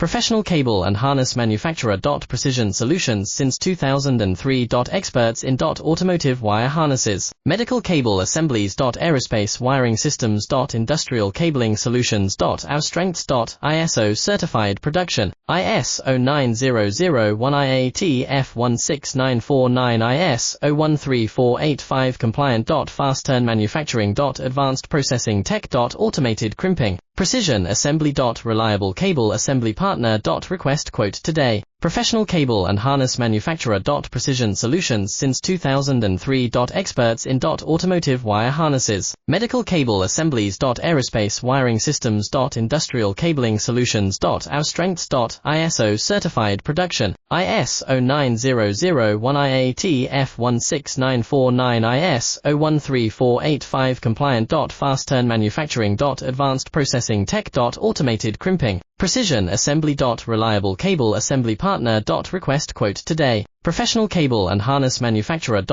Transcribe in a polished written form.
Professional cable and harness manufacturer. Precision solutions since 2003. Experts in automotive wire harnesses, medical cable assemblies. Aerospace wiring systems. Industrial cabling solutions. Our strengths. ISO certified production, IS 09001 IAT F16949 IS 013485 compliant. Fast turn manufacturing. Advanced processing tech. Automated crimping, precision assembly. Reliable cable assembly partner. Request quote today. Professional cable and harness manufacturer. Precision solutions since 2003. Experts in automotive wire harnesses, medical cable assemblies. Aerospace wiring systems. Industrial cabling solutions. Our strengths. ISO certified production, IS 09001 IAT F16949 IS 013485 compliant. Fast turn manufacturing. Advanced processing tech. Automated crimping, precision assembly. Reliable cable assembly partner. Request quote today. Professional cable and harness manufacturer.